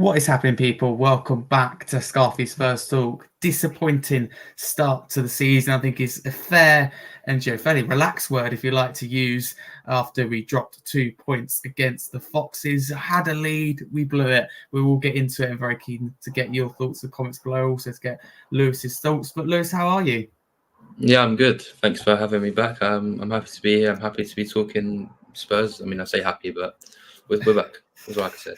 What is happening, people? Welcome back to Scarthy's First Talk. Disappointing start to the season, I think, is a fair and fairly relaxed word, if you like to use, after we dropped 2 points against the Foxes. Had a lead, we blew it. We will get into it. I'm very keen to get your thoughts and comments below, also to get Lewis's thoughts. But Lewis, how are you? Yeah, I'm good. Thanks for having me back. I'm happy to be here. I'm happy to be talking Spurs. I mean, I say happy, but we're back. That's what I said.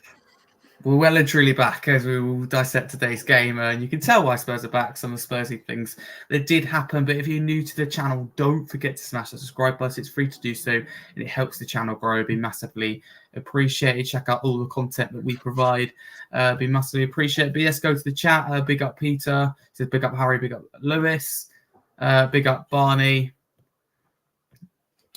We're well and truly back as we will dissect today's game, and you can tell why Spurs are back. Some of the Spursy things that did happen, but if you're new to the channel, don't forget to smash the subscribe button. It's free to do so, and it helps the channel grow. It'd be massively appreciated. Check out all the content that we provide. Be massively appreciated. But yes, go to the chat. Big up Peter. Says big up Harry. Big up Lewis. Big up Barney.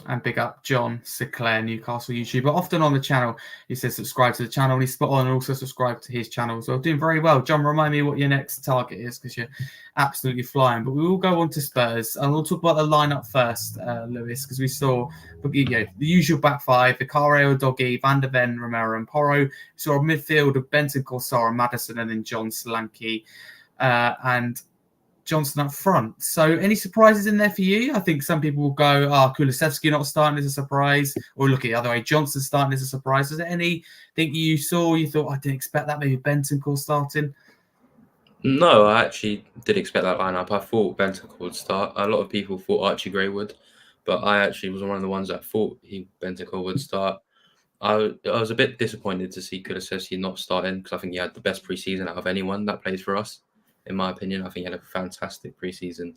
And big up John Sinclair, Newcastle YouTuber. Often on the channel, he says subscribe to the channel. And he's spot on and also subscribe to his channel. So doing very well. John, remind me what your next target is because you're absolutely flying. But we will go on to Spurs. And we'll talk about the lineup first, Lewis, because we saw the usual back five: Vicario, Doggy, Van der Ven, Romero, and Porro. We saw a midfield of Benton, Corsara, Maddison, and then John Solanke. And Johnson up front. So any surprises in there for you? I think some people will go, Kulusevski not starting as a surprise, or look at the other way, Johnson starting as a surprise. Is there anything you saw, you thought, I didn't expect that, maybe Bentancur starting? No, I actually did expect that lineup. I thought Bentancur would start. A lot of people thought Archie Gray would, but I actually was one of the ones that thought Bentancur would start. I was a bit disappointed to see Kulusevski not starting because I think he had the best preseason out of anyone that plays for us. In my opinion, I think he had a fantastic preseason.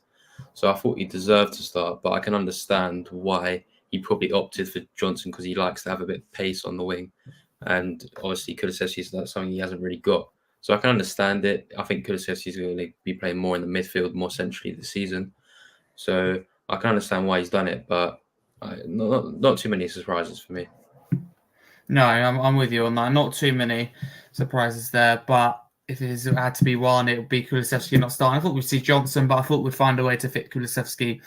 So I thought he deserved to start, but I can understand why he probably opted for Johnson because he likes to have a bit of pace on the wing. And obviously Kulusevski, that's something he hasn't really got. So I can understand it. I think Kulusevski is going to be playing more in the midfield, more centrally this season. So I can understand why he's done it, but not too many surprises for me. No, I'm with you on that. Not too many surprises there, but if it had to be one, it would be Kulusevski not starting. I thought we'd see Johnson, but I thought we'd find a way to fit Kulusevski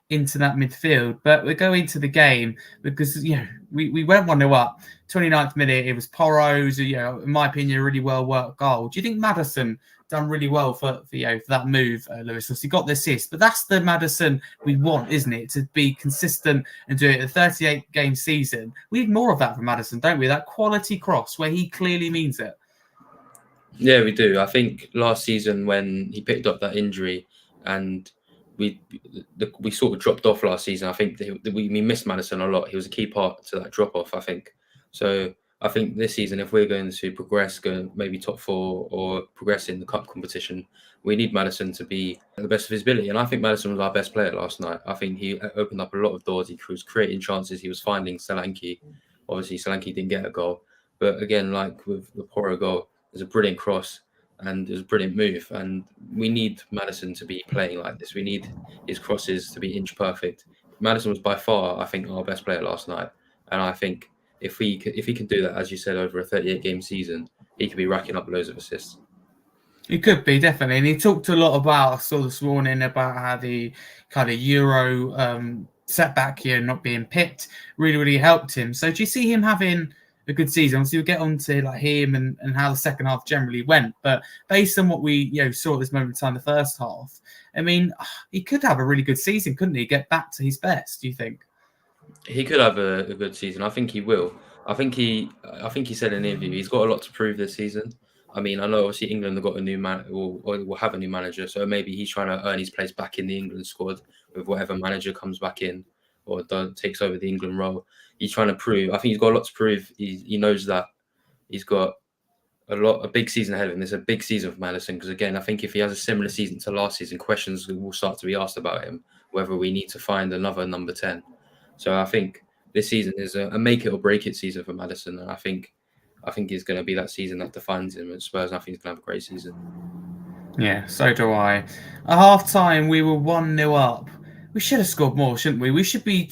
into that midfield. But we're going to the game because, we went 1-0 up. 29th minute, it was Porro's, in my opinion, a really well-worked goal. Do you think Maddison done really well for that move, Lewis? He got the assist, but that's the Maddison we want, isn't it? To be consistent and do it a 38-game season. We need more of that from Maddison, don't we? That quality cross where he clearly means it. Yeah, we do. I think last season when he picked up that injury and we sort of dropped off last season, I think we missed Maddison a lot. He was a key part to that drop off, I think. So I think this season, if we're going to progress, go maybe top four or progress in the cup competition, we need Maddison to be at the best of his ability. And I think Maddison was our best player last night. I think he opened up a lot of doors. He was creating chances. He was finding Solanke. Obviously, Solanke didn't get a goal. But again, like with the Porro goal, it was a brilliant cross and it was a brilliant move. And we need Maddison to be playing like this. We need his crosses to be inch perfect. Maddison was by far, I think, our best player last night. And I think if he can do that, as you said, over a 38-game season, he could be racking up loads of assists. He could be, definitely. And he talked a lot about, I saw this morning, about how the kind of Euro setback here, not being picked, really, really helped him. So do you see him having a good season? Obviously, we'll get on to like him and how the second half generally went. But based on what we saw at this moment in time, the first half, I mean, he could have a really good season, couldn't he? Get back to his best, do you think? He could have a good season. I think he will. I think he said in an interview he's got a lot to prove this season. I mean, I know obviously England have got a new man or will have a new manager, so maybe he's trying to earn his place back in the England squad with whatever manager comes back in or takes over the England role. He's trying to prove. I think he's got a lot to prove. He knows that he's got a big season ahead of him. There's a big season for Maddison because again, I think if he has a similar season to last season, questions will start to be asked about him whether we need to find another number 10. So I think this season is a make it or break it season for Maddison, and I think it's going to be that season that defines him at Spurs. And I think he's going to have a great season. Yeah, so do I. At half time, we were 1-0 up. We should have scored more, shouldn't we? We should be,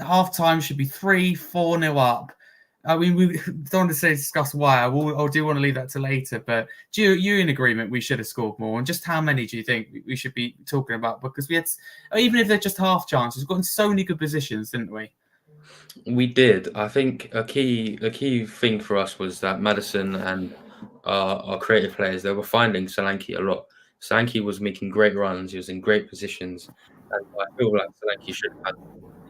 half time should be 3-4-0 up. I mean, we don't want to discuss why. I do want to leave that to later. But you in agreement we should have scored more? And just how many do you think we should be talking about? Because we had, even if they're just half chances, we've got in so many good positions, didn't we? We did. I think a key thing for us was that Maddison and our creative players, they were finding Solanke a lot. Solanke was making great runs. He was in great positions, and I feel like Solanke should have had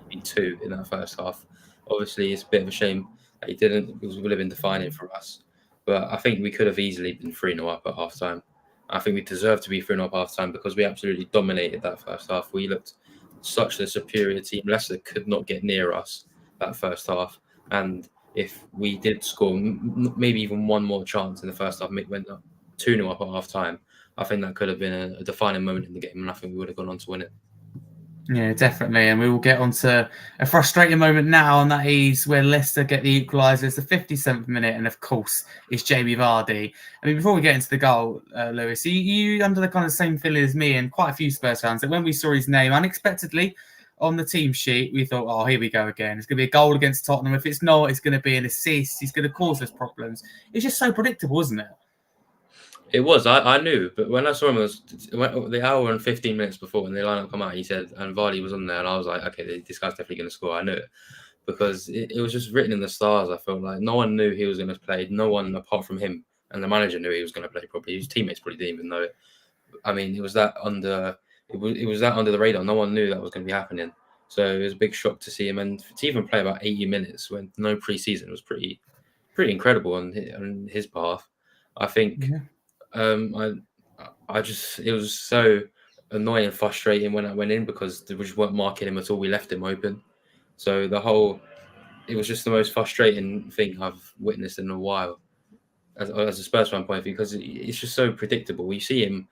maybe two in that first half. Obviously, it's a bit of a shame that he didn't, because it would have been defining for us. But I think we could have easily been 3-0 up at half time. I think we deserved to be 3-0 up at half time because we absolutely dominated that first half. We looked such a superior team. Leicester could not get near us that first half. And if we did score maybe even one more chance in the first half, went up 2-0 up at half time, I think that could have been a defining moment in the game, and I think we would have gone on to win it. Yeah, definitely. And we will get on to a frustrating moment now, and that is where Leicester get the equaliser. It's the 57th minute, and of course, it's Jamie Vardy. I mean, before we get into the goal, Lewis, you under the kind of same feeling as me and quite a few Spurs fans that when we saw his name unexpectedly on the team sheet, we thought, oh, here we go again. It's going to be a goal against Tottenham. If it's not, it's going to be an assist. He's going to cause us problems. It's just so predictable, isn't it? It was. I knew, but when I saw him, the hour and 15 minutes before when the lineup come out, he said, and Vardy was on there, and I was like, okay, this guy's definitely going to score. I knew it because it was just written in the stars. I felt like no one knew he was going to play. No one apart from him and the manager knew he was going to play properly. His teammates probably didn't even know it. I mean, it was that under the radar. No one knew that was going to be happening. So it was a big shock to see him, and to even play about 80 minutes when no preseason was pretty incredible on his path. I think. Yeah. I just, it was so annoying and frustrating when I went in because we just weren't marking him at all. We left him open. So it was just the most frustrating thing I've witnessed in a while as a Spurs fan point of view, because it's just so predictable. You see him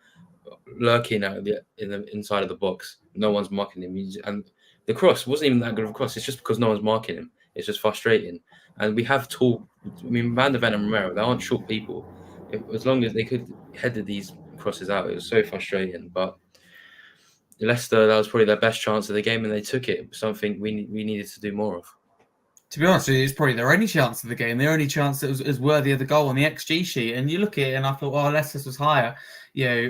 lurking in the inside of the box. No one's marking him. And the cross wasn't even that good of a cross. It's just because no one's marking him. It's just frustrating. And we have tall, Van der Ven and Romero, they aren't short people. As long as they could headed these crosses out, it was so frustrating. But Leicester, that was probably their best chance of the game, and they took it. Something we needed to do more of. To be honest with you, it's probably their only chance of the game. Their only chance that was worthy of the goal on the XG sheet. And you look at it, and I thought, oh, Leicester's was higher,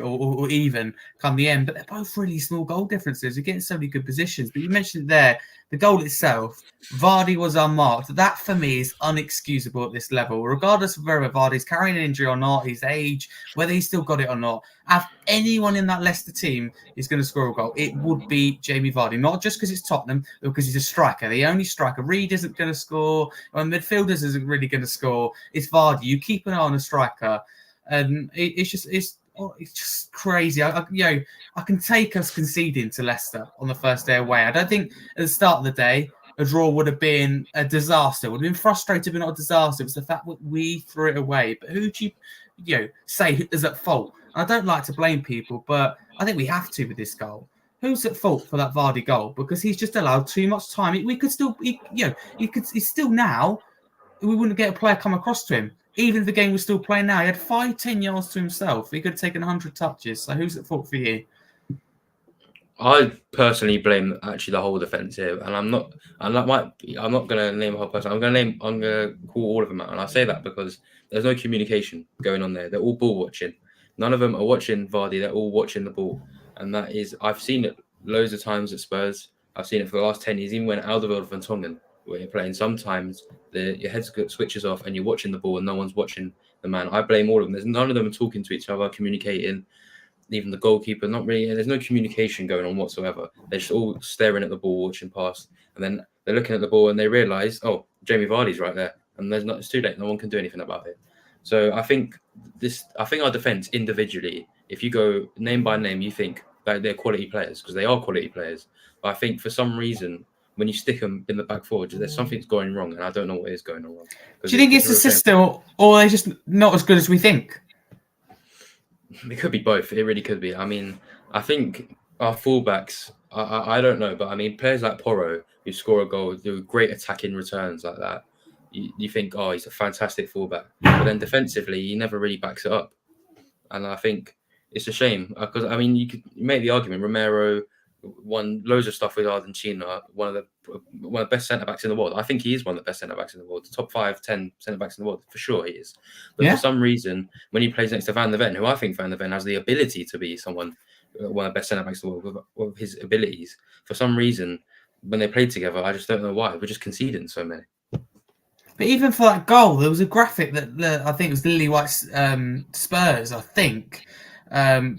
or even come the end. But they're both really small goal differences. You're getting so many good positions. But you mentioned there, the goal itself, Vardy was unmarked. That, for me, is unexcusable at this level. Regardless of whether Vardy's carrying an injury or not, his age, whether he's still got it or not, if anyone in that Leicester team is going to score a goal, it would be Jamie Vardy. Not just because it's Tottenham, but because he's a striker. The only striker. Reed isn't going to score. Midfielders isn't really going to score. It's Vardy. You keep an eye on a striker. And it's just crazy. I can take us conceding to Leicester on the first day away. I don't think at the start of the day a draw would have been a disaster. It would have been frustrating, but not a disaster. It was the fact that we threw it away. But who do you say is at fault? And I don't like to blame people, but I think we have to with this goal. Who's at fault for that Vardy goal? Because he's just allowed too much time. We could still, he's still now. We wouldn't get a player come across to him. Even if the game was still playing now, he had 10 yards to himself. He could have taken 100 touches. So who's at fault for you? I personally blame actually the whole defense here, and I'm not going to name a whole person. I'm going to call all of them out, and I say that because there's no communication going on there. They're all ball watching. None of them are watching Vardy. They're all watching the ball, and that is, I've seen it loads of times at Spurs. I've seen it for the last 10 years, even when Alderweireld and Tongan where you're playing. Sometimes your head switches off and you're watching the ball and no one's watching the man. I blame all of them. There's none of them are talking to each other, communicating. Even the goalkeeper, not really. There's no communication going on whatsoever. They're just all staring at the ball, watching past, and then they're looking at the ball and they realise, oh, Jamie Vardy's right there, and it's too late. No one can do anything about it. So I think our defence individually, if you go name by name, you think that they're quality players because they are quality players. But I think for some reason, when you stick them in the back forward, there's something's going wrong, and I don't know what is going on wrong. Do you think it's the system, or are they just not as good as we think? It could be both. It really could be. I mean, I think our fullbacks, I don't know, but I mean, players like Porro, who score a goal, do great attacking returns like that. You think, oh, he's a fantastic fullback. But then defensively, he never really backs it up. And I think it's a shame because, I mean, you could make the argument, Romero won loads of stuff with Argentina, one of the best centre-backs in the world. I think he is one of the best centre-backs in the world. The top 5-10 centre-backs in the world, for sure he is. But for some reason, when he plays next to Van der Ven, who I think Van der Ven has the ability to be one of the best centre-backs in the world with his abilities, for some reason, when they played together, I just don't know why. We're just conceding so many. But even for that goal, there was a graphic that I think it was Lily White's Spurs, I think,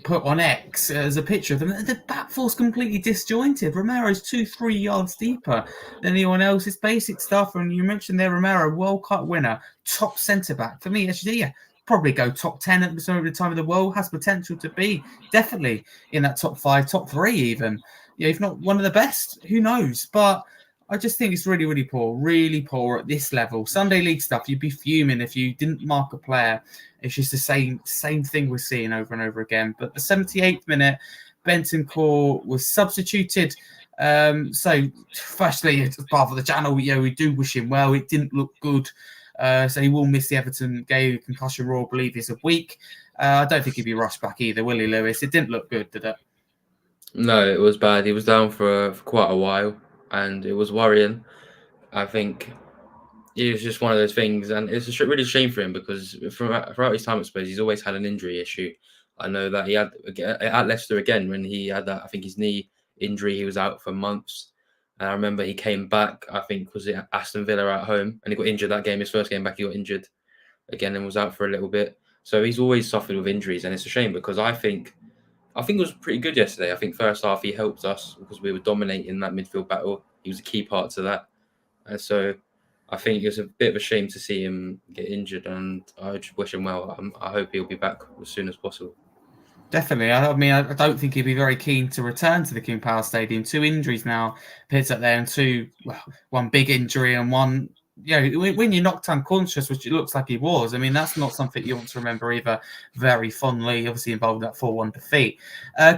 put on X as a picture of them. The back four's completely disjointed. Romero's 2-3 yards deeper than anyone else. It's basic stuff. And you mentioned there, Romero, World Cup winner, top centre back. For me, actually, yeah, probably go top 10 at the time of the world. Has potential to be definitely in that top 5, top 3 even. Yeah, if not one of the best, who knows? But I just think it's really poor at this level. Sunday League stuff, you'd be fuming if you didn't mark a player. It's just the same thing we're seeing over and over again. But the 78th minute, Bentancur was substituted. So, firstly, as part of the channel, we do wish him well. It didn't look good. So he will miss the Everton game. Concussion rule, I believe, is a week. I don't think he'd be rushed back either, will he, Lewis? It didn't look good, did it? No, it was bad. He was down for quite a while, and it was worrying. I think it was just one of those things, and it's a really shame for him because throughout his time at Spurs, he's always had an injury issue. I know that he had at Leicester again when he had that. I think his knee injury, he was out for months. And I remember he came back. I think was it Aston Villa at home, and he got injured that game. His first game back, he got injured again and was out for a little bit. So he's always suffered with injuries, and it's a shame because I think it was pretty good yesterday. I think first half he helped us because we were dominating that midfield battle. He was a key part to that, and so I think it's a bit of a shame to see him get injured, and I just wish him well. I hope he'll be back as soon as possible. Definitely. I mean, I don't think he'd be very keen to return to the King Power Stadium. 2 injuries now, pits up there, and one big injury and one. When you're knocked unconscious, which it looks like he was, I mean, that's not something you want to remember either very fondly, obviously involved in that 4-1 defeat.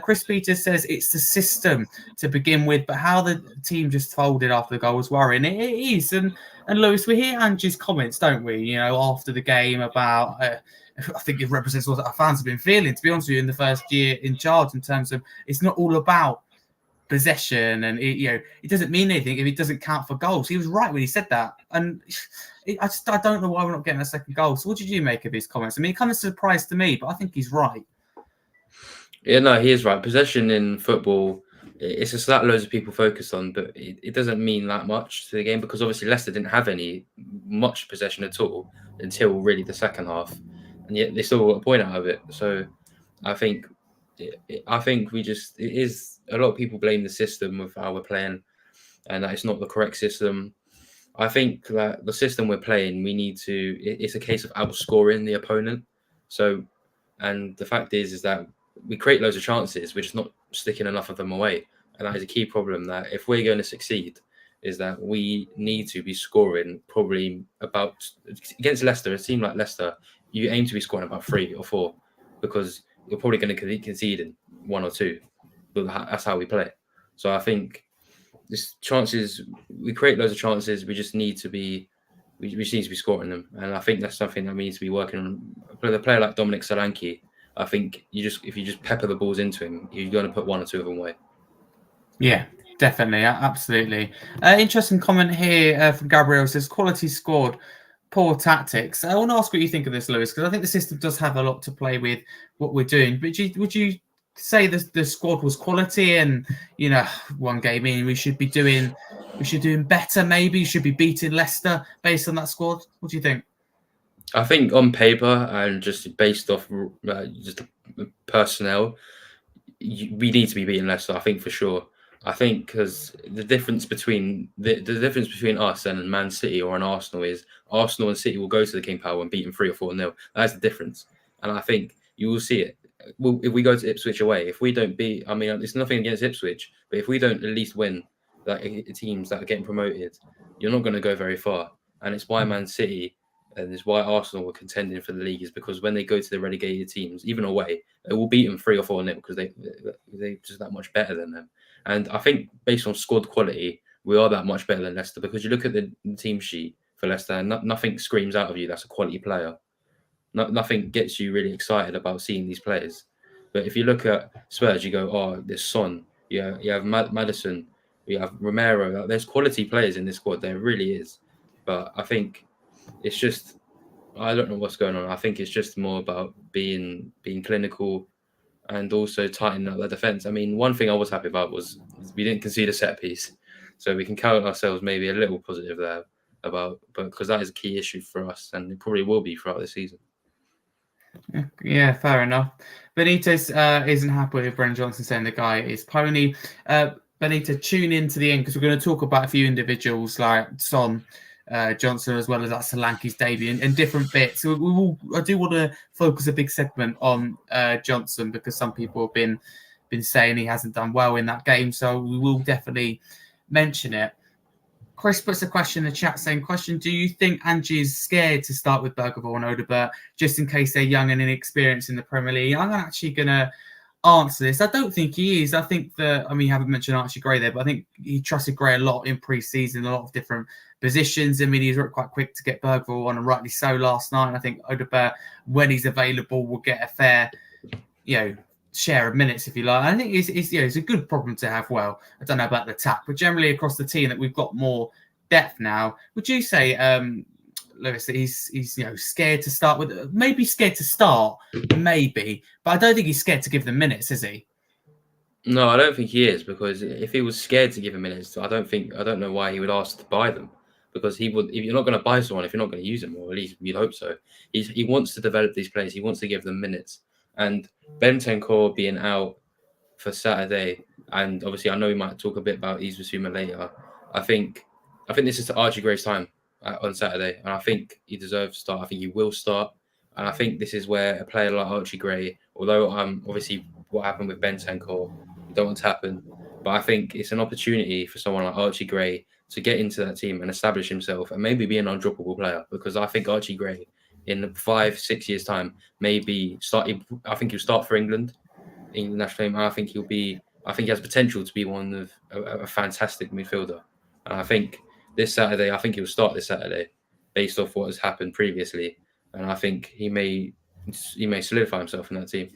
Chris Peters says it's the system to begin with, but how the team just folded after the goal was worrying. It is. And Lewis, we hear Angie's comments, don't we, after the game about... I think it represents what our fans have been feeling, to be honest with you, in the first year in charge, in terms of it's not all about possession, and it doesn't mean anything if it doesn't count for goals. He was right when he said that, and I don't know why we're not getting a second goal. So what did you make of his comments? I mean, it kind of surprised to me, but I think he's right. Yeah, no, he is right. Possession in football, it's just that loads of people focus on, but it doesn't mean that much to the game because obviously Leicester didn't have much possession at all until really the second half, and yet they still got a point out of it. So I think it is a lot of people blame the system of how we're playing, and that it's not the correct system. I think that the system we're playing, it's a case of outscoring the opponent. So, and the fact is that we create loads of chances, we're just not sticking enough of them away. And that is a key problem that if we're going to succeed, is that we need to be scoring probably against Leicester, a team like Leicester, you aim to be scoring about 3 or 4 because you're probably going to concede in 1 or 2. But that's how we play. So I think we create loads of chances. We just need to be scoring them, and I think that's something that we need to be working on. With a player like Dominic Solanke, I think if you just pepper the balls into him, you're going to put 1 or 2 of them away. Yeah, definitely, absolutely. Interesting comment here from Gabriel. Says quality scored, poor tactics. I want to ask what you think of this, Lewis, because I think the system does have a lot to play with what we're doing. But would you say the squad was quality, and one game in we should be doing better? Maybe you should be beating Leicester based on that squad. What do you think? I think on paper and just based off just personnel, we need to be beating Leicester. I think for sure. I think because the difference between us and Man City or an Arsenal is Arsenal and City will go to the King Power and beat them 3 or 4-0. That's the difference, and I think you will see it. Well, if we go to Ipswich away, if we don't beat, I mean, it's nothing against Ipswich, but if we don't at least win teams that are getting promoted, you're not going to go very far. And it's why Man City and it's why Arsenal were contending for the league is because when they go to the relegated teams, even away, they will beat them 3 or 4-0 because they're just that much better than them. And I think based on squad quality, we are that much better than Leicester because you look at the team sheet for Leicester, and nothing screams out of you that's a quality player. Nothing gets you really excited about seeing these players. But if you look at Spurs, you go, oh, there's Son, you have Maddison, you have Romero. There's quality players in this squad. There really is. But I think it's just, I don't know what's going on. I think it's just more about being clinical and also tightening up the defence. I mean, one thing I was happy about was we didn't concede a set piece. So we can count ourselves maybe a little positive there. about, but because that is a key issue for us, and it probably will be throughout the season. Yeah, fair enough. Benitez isn't happy with Brennan Johnson saying the guy is pony. Benito, tune in to the end because we're going to talk about a few individuals like Son Johnson as well as that Solanke's debut and different bits. So I do want to focus a big segment on Johnson because some people have been saying he hasn't done well in that game. So we will definitely mention it. Chris puts a question in the chat saying, do you think Angie is scared to start with Bergevall and Odegaard just in case they're young and inexperienced in the Premier League? I'm actually going to answer this. I don't think he is. I think that, you haven't mentioned Archie Gray there, but I think he trusted Gray a lot in pre-season, a lot of different positions. He's quite quick to get Bergevall on, and rightly so last night. I think Odegaard, when he's available, will get a fair, share of minutes, if you like. I think it's a good problem to have. Well, I don't know about the tap, but generally across the team that we've got more depth now. Would you say, Lewis, that he's scared to start with? Maybe scared to start, maybe, but I don't think he's scared to give them minutes, is he? No, I don't think he is, because if he was scared to give him minutes, I don't know why he would ask to buy them. Because he would, if you're not going to buy someone, if you're not going to use them, or at least you'd hope so. He wants to develop these players. He wants to give them minutes. And Bentancur being out for Saturday, and obviously I know we might talk a bit about Isbasuma later. I think this is Archie Gray's time on Saturday, and I think he deserves to start. I think he will start, and I think this is where a player like Archie Gray, although obviously what happened with Bentancur, we don't want to happen, but I think it's an opportunity for someone like Archie Gray to get into that team and establish himself and maybe be an undroppable player, because I think Archie Gray in 5-6 years' time maybe I think he'll start for England in the national team. I think he has potential to be one of a fantastic midfielder. And I think this Saturday, he'll start this Saturday based off what has happened previously. And I think he may solidify himself in that team.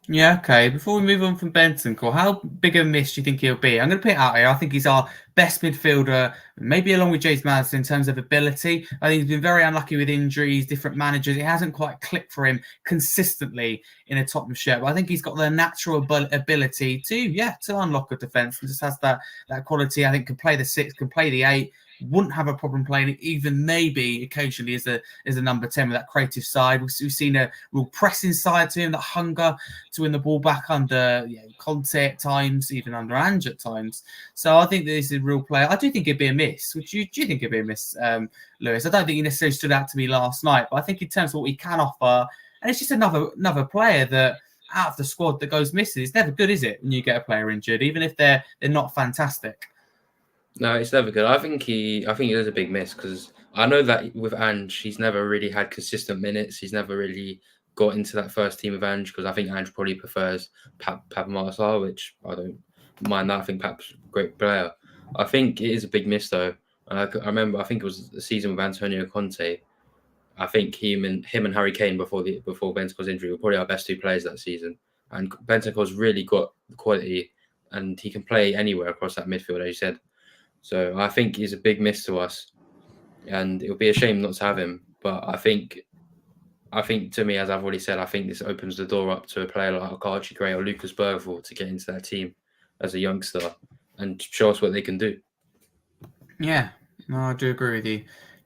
Yeah, okay. Before we move on from Bentancur, how big a miss do you think he'll be? I'm going to put it out here. I think he's our best midfielder, maybe along with James Maddison in terms of ability. I think he's been very unlucky with injuries, different managers. It hasn't quite clicked for him consistently in a Tottenham shirt. But I think he's got the natural ability to unlock a defence and just has that quality. I think can play the 6, can play the 8. Wouldn't have a problem playing it, even maybe occasionally as a number 10 with that creative side. We've seen a real pressing side to him, that hunger to win the ball back under Conte at times, even under Ange at times. So I think this is a real player. I do think it'd be a miss. Do you think it'd be a miss, Lewis? I don't think he necessarily stood out to me last night, but I think in terms of what he can offer, and it's just another player that out of the squad that goes missing. It's never good, is it, when you get a player injured, even if they're not fantastic? No, it's never good. I think he is a big miss, because I know that with Ange, he's never really had consistent minutes. He's never really got into that first team of Ange, because I think Ange probably prefers Pep Marcel, which I don't mind that. I think Pep's a great player. I think it is a big miss, though. I remember, I think it was the season with Antonio Conte. I think him and Harry Kane before Bentancur's injury were probably our best 2 players that season. And Bentancur's really got the quality, and he can play anywhere across that midfield, as you said. So I think he's a big miss to us, and it would be a shame not to have him. But I think to me, as I've already said, I think this opens the door up to a player like Archie Gray or Lucas Bergvall to get into that team as a youngster and show us what they can do. Yeah, no, I do agree with you.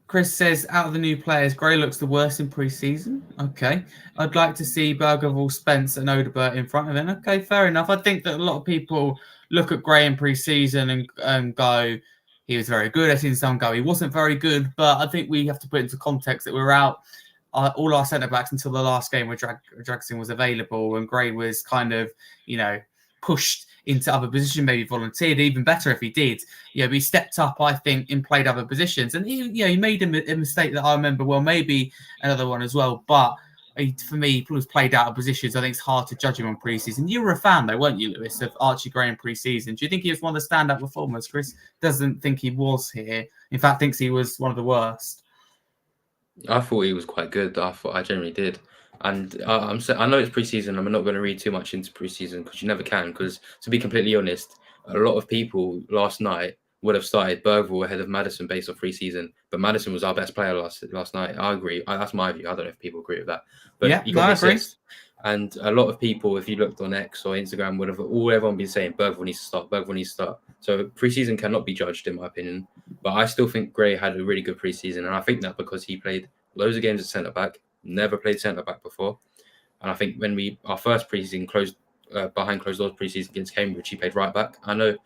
Chris says, out of the new players, Gray looks the worst in pre-season. Okay. I'd like to see Bergvall, Spence and Odegaard in front of him. Okay, fair enough. I think that a lot of people look at Gray in pre-season and go, he was very good. I've seen some go, he wasn't very good. But I think we have to put into context that we're out all our centre-backs until the last game where Dragson was available, and Gray was kind of, pushed into other positions, maybe volunteered. Even better if he did. He stepped up, I think, and played other positions. And he made a mistake that I remember well, maybe another one as well. But for me, he was played out of positions. I think it's hard to judge him on pre-season. You were a fan, though, weren't you, Lewis, of Archie Gray in pre-season? Do you think he was one of the stand-up performers? Chris doesn't think he was here. In fact, thinks he was one of the worst. I thought he was quite good. I generally did. And I know it's pre-season. I'm not going to read too much into pre-season, because you never can. Because to be completely honest, a lot of people last night would have started Bergvall ahead of Maddison based on pre-season. But Maddison was our best player last night. I agree. That's my view. I don't know if people agree with that. But yeah, you got the assist. And a lot of people, if you looked on X or Instagram, would have everyone been saying Bergvall needs to start. Bergvall needs to start. So pre-season cannot be judged, in my opinion. But I still think Gray had a really good preseason, and I think that because he played loads of games at centre back, never played centre back before, and I think when our first preseason closed behind closed doors preseason against Cambridge, he played right back. I know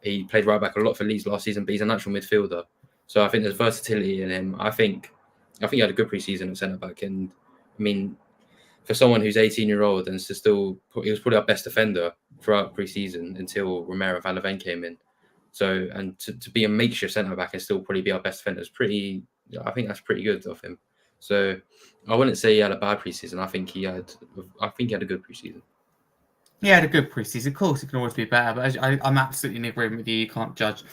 he played right back a lot for Leeds last season, but he's a natural midfielder, so I think there's versatility in him. I think he had a good preseason at centre back, and I mean, for someone who's 18-year-old and to still, he was probably our best defender throughout preseason until Romero van der Ven came in. So, and to be a makeshift centre back and still probably be our best defender is I think that's pretty good of him. So, I wouldn't say he had a bad preseason. I think he had a good preseason. He had a good preseason. Of course, it can always be better, but I'm absolutely in agreement with you. You can't judge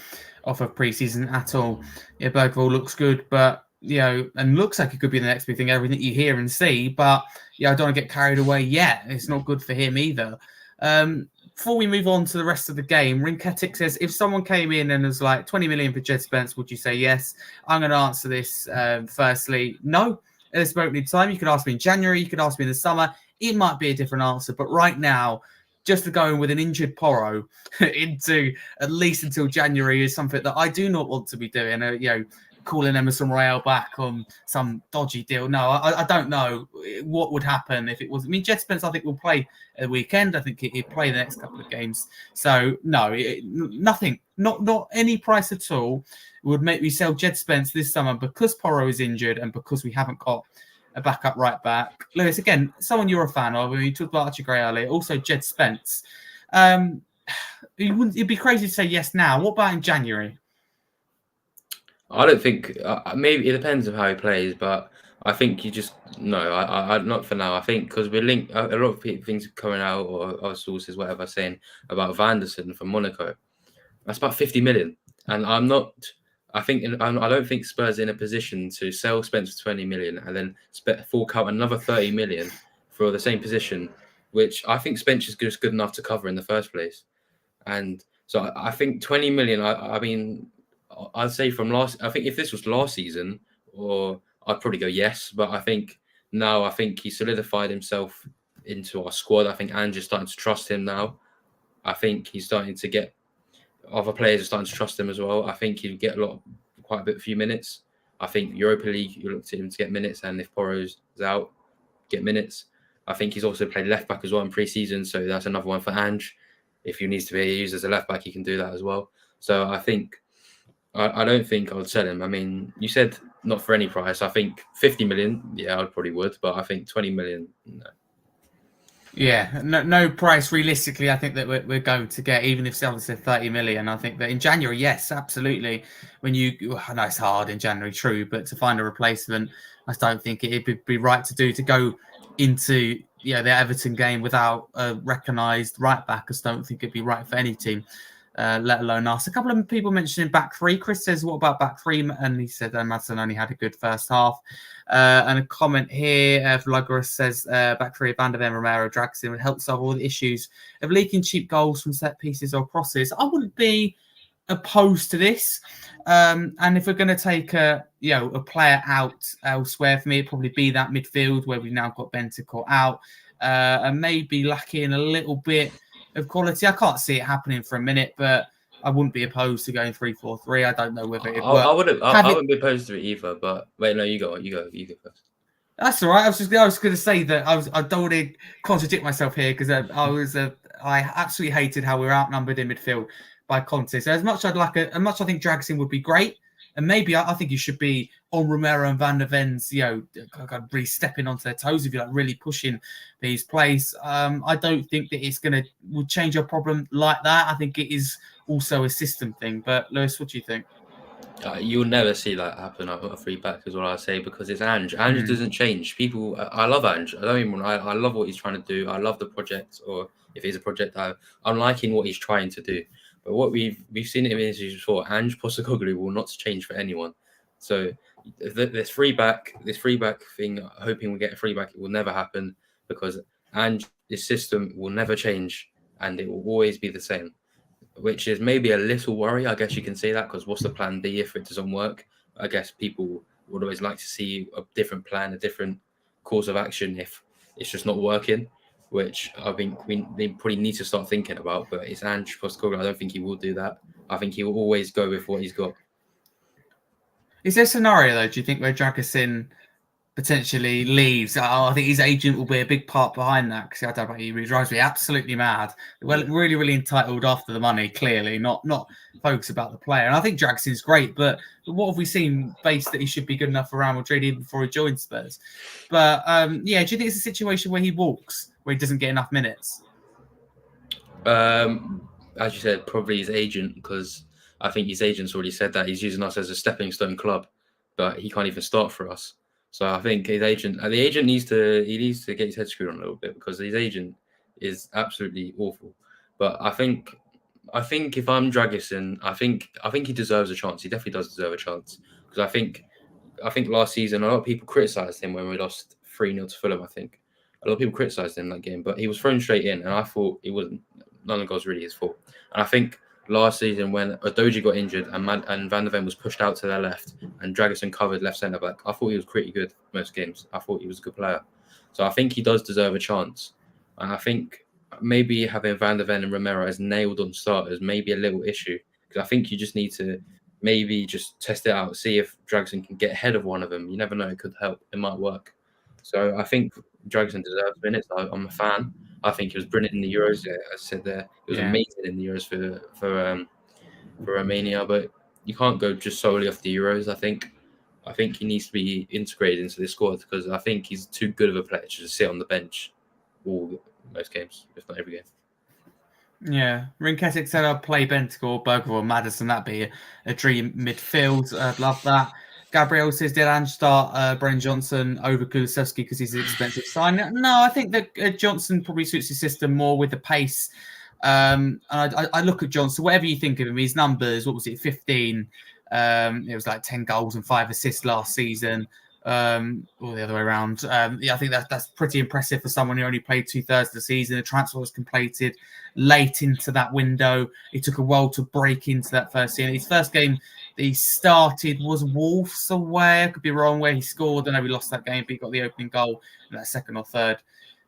off of preseason at all. Yeah, Bergvall looks good, but and looks like it could be the next big thing. Everything you hear and see, but I don't want to get carried away yet. It's not good for him either. Before we move on to the rest of the game, Rinketic says, if someone came in and was like 20 million for Jed Spence, would you say yes? I'm going to answer this firstly, no. At this moment in time, you could ask me in January, you could ask me in the summer. It might be a different answer, but right now, just to go in with an injured Porro into at least until January is something that I do not want to be doing. Calling Emerson Royale back on some dodgy deal. No, I don't know what would happen if it was. I mean, Jed Spence, I think, will play at the weekend. I think he'll play the next couple of games. So, no, nothing, not any price at all would make me sell Jed Spence this summer because Porro is injured and because we haven't got a backup right back. Lewis, again, someone you're a fan of. I mean, you talked about Archie Gray earlier, also Jed Spence. It'd be crazy to say yes now. What about in January? I don't think maybe it depends on how he plays, but I think you just I not for now. I think because we're linked, a lot of things coming out or other sources, whatever, saying about Vanderson from Monaco. That's about 50 million, and I'm not. I don't think Spurs are in a position to sell Spence for 20 million and then fork out another 30 million for the same position, which I think Spence is just good enough to cover in the first place. And so I think 20 million. I mean, I'd say I think if this was last season, or I'd probably go yes. But I think now, he solidified himself into our squad. I think Ange is starting to trust him now. I think he's starting to get other players are starting to trust him as well. I think he'll get quite a few minutes. I think Europa League, you look to him to get minutes, and if Porro's out, get minutes. I think he's also played left back as well in pre-season, so that's another one for Ange. If he needs to be used as a left back, he can do that as well. So I think I don't think I would sell him. I mean, you said not for any price. I think 50 million, yeah, I probably would, but I think 20 million, no. Yeah, no price realistically. I think that we're going to get, even if someone said 30 million. I think that in January, yes, absolutely. When I know it's hard in January, true, but to find a replacement, I don't think it'd be right to go into the Everton game without a recognised right back. I just don't think it'd be right for any team. Let alone us. A couple of people mentioning back three. Chris says, what about back three? And he said Madsen only had a good first half. And a comment here, Vloggerus says, back three, Van der Ven, Romero, Dragson would help solve all the issues of leaking cheap goals from set pieces or crosses. I wouldn't be opposed to this. And if we're going to take a player out elsewhere, for me, it'd probably be that midfield where we've now got Bentancur out and maybe lacking a little bit of quality. I can't see it happening for a minute, but I wouldn't be opposed to going 3-4-3. I don't know whether it works. I wouldn't be opposed to it either. But wait, no, you go first. That's all right. I was going to say that I don't want to contradict myself here because I absolutely hated how we were outnumbered in midfield by Conte. So as much I think Dragson would be great. And maybe I think you should be on Romero and Van der Ven's, really stepping onto their toes if you're really pushing his place. I don't think that would change your problem like that. I think it is also a system thing. But Lewis, what do you think? You'll never see that happen at a free back, is what I say, because it's Ange. Ange doesn't change. People, I love Ange. I love what he's trying to do. I love the project, or if it's a project, I'm liking what he's trying to do. But what we've seen him in interviews before, Ange Postecoglou will not change for anyone. So this free back thing, hoping we get a free back, it will never happen because Ange's system will never change and it will always be the same, which is maybe a little worry. I guess you can say that because what's the plan B if it doesn't work? I guess people would always like to see a different plan, a different course of action if it's just not working, which I think we probably need to start thinking about. But it's Ange Postecoglou. I don't think he will do that. I think he will always go with what he's got. Is there a scenario though? Do you think where Dragusin potentially leaves? I think his agent will be a big part behind that because I don't know about you, he drives me absolutely mad. Well, Yeah. really, really entitled after the money, clearly, not focused about the player. And I think Dragusin's great, but what have we seen based that he should be good enough for Real Madrid even before he joined Spurs? But yeah, do you think it's a situation where he walks, where he doesn't get enough minutes? As you said, probably his agent, because I think his agent's already said that he's using us as a stepping stone club, but he can't even start for us. So I think his agent, the agent needs to get his head screwed on a little bit because his agent is absolutely awful. But I think if I'm Dragusin, I think he deserves a chance. He definitely does deserve a chance because I think last season a lot of people criticised him when we lost 3-0 to Fulham. I think a lot of people criticised him in that game, but he was thrown straight in, and I thought it wasn't. None of the goals really his fault. And I think last season when Odoji got injured and Van der Ven was pushed out to their left and Dragusin covered left centre back, I thought he was pretty good most games. I thought he was a good player. So I think he does deserve a chance. And I think maybe having Van der Ven and Romero as nailed on starters may be a little issue because I think you just need to maybe just test it out, see if Dragusin can get ahead of one of them. You never know, it could help. It might work. So I think Dragusin deserves minutes. I'm a fan. I think he was brilliant in the Euros. I said there, he was amazing in the Euros for Romania. But you can't go just solely off the Euros. I think he needs to be integrated into the squad because I think he's too good of a player to just sit on the bench most games, if not every game. Yeah, Rinketic said I'd play Bentancur, Berger or Maddison. That'd be a dream midfield. I'd love that. Gabriel says, did Ange start Brennan Johnson over Kulusevski because he's an expensive sign? No, I think that Johnson probably suits his system more with the pace. And I look at Johnson, whatever you think of him, his numbers, what was it, 15? It was like 10 goals and 5 assists last season. Or the other way around. Yeah, I think that's pretty impressive for someone who only played 2/3 of the season. The transfer was completed late into that window. It took a while to break into that first season. His first game that he started was Wolves away. I could be wrong where he scored. I know we lost that game, but he got the opening goal in that second or third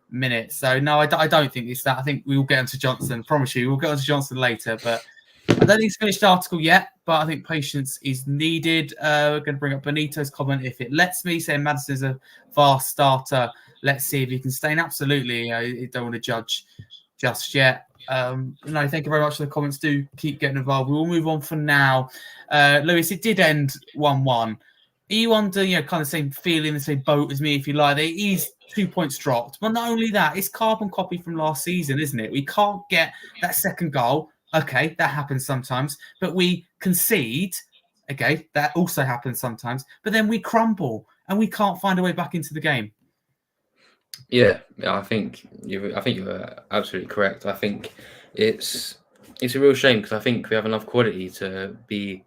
minute. So no, I don't think it's that. I think we will get onto Johnson. Promise you, we'll get onto Johnson later, but I don't think it's finished the article yet, but I think patience is needed. We're going to bring up Benito's comment if it lets me, saying Maddison is a fast starter. Let's see if he can stay in. Absolutely. I don't want to judge just yet. No, thank you very much for the comments. Do keep getting involved. We will move on for now. Lewis, it did end 1-1. Are you under, kind of same feeling, the same boat as me, if you like? There is 2 points dropped. But not only that, it's carbon copy from last season, isn't it? We can't get that second goal. Okay, that happens sometimes. But we concede. Okay, that also happens sometimes. But then we crumble and we can't find a way back into the game. Yeah, I think you're absolutely correct. I think it's a real shame because I think we have enough quality to be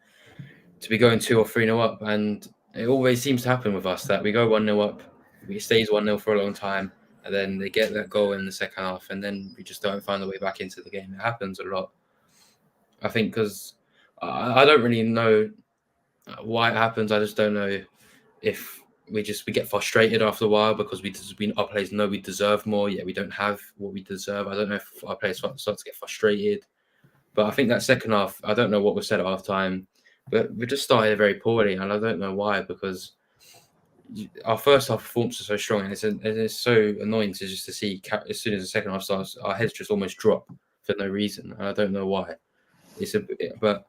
going 2 or 3-0 up, and it always seems to happen with us that we go 1-0 up, it stays 1-0 for a long time, and then they get that goal in the second half, and then we just don't find a way back into the game. It happens a lot. I think because I don't really know why it happens. I just don't know if we get frustrated after a while because our players know we deserve more, yet we don't have what we deserve. I don't know if our players start to get frustrated. But I think that second half, I don't know what was said at half time, but we just started very poorly, and I don't know why, because our first half performance was so strong, and it's so annoying to see as soon as the second half starts, our heads just almost drop for no reason, and I don't know why. But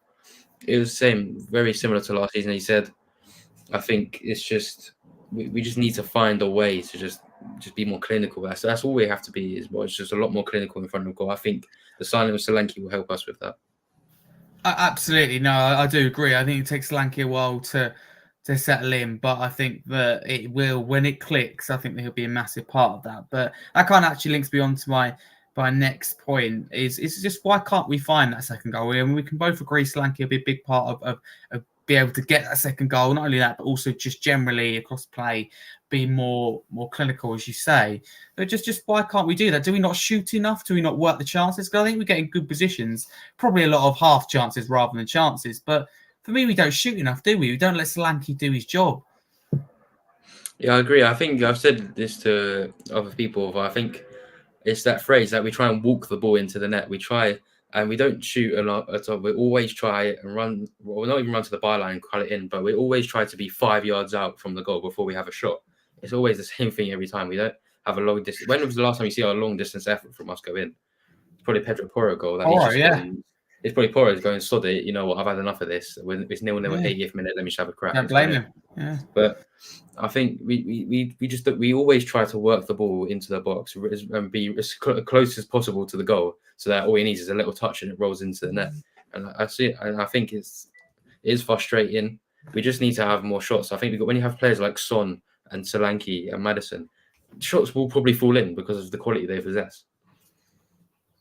it was very similar to last season. He said, I think it's just we just need to find a way to just be more clinical. That's all we have to be. It's just a lot more clinical in front of goal. I think the signing of Solanke will help us with that. Absolutely, no, I do agree. I think it takes Solanke a while to settle in, but I think that it will when it clicks. I think he'll be a massive part of that. But that kind of actually links me on to my next point. Is just why can't we find that second goal? I mean, we can both agree Solanke will be a big part of be able to get that second goal. Not only that, but also just generally across play, be more clinical, as you say. But just why can't we do that? Do we not shoot enough? Do we not work the chances? Because I think we get in good positions, probably a lot of half chances rather than chances. But for me, we don't shoot enough, do we? We don't let Solanke do his job. Yeah, I agree. I think I've said this to other people, but I think it's that phrase that we try and walk the ball into the net. We try and we don't shoot a lot at all. We always try and run. Well, we're not even run to the byline and cut it in, but we always try to be 5 yards out from the goal before we have a shot. It's always the same thing every time. We don't have a long distance. When was the last time you see our long distance effort from us go in? It's probably Pedro Porro goal that he's just gone. It's probably Porro's going, sod it. You know what? I've had enough of this. When it's 0-0 at 80th minute, let me just have a crack. Don't blame him. Yeah. But I think we always try to work the ball into the box and be as close as possible to the goal, so that all he needs is a little touch and it rolls into the net. And I see it, and I think it is frustrating. We just need to have more shots. I think when you have players like Son and Solanke and Maddison, shots will probably fall in because of the quality they possess.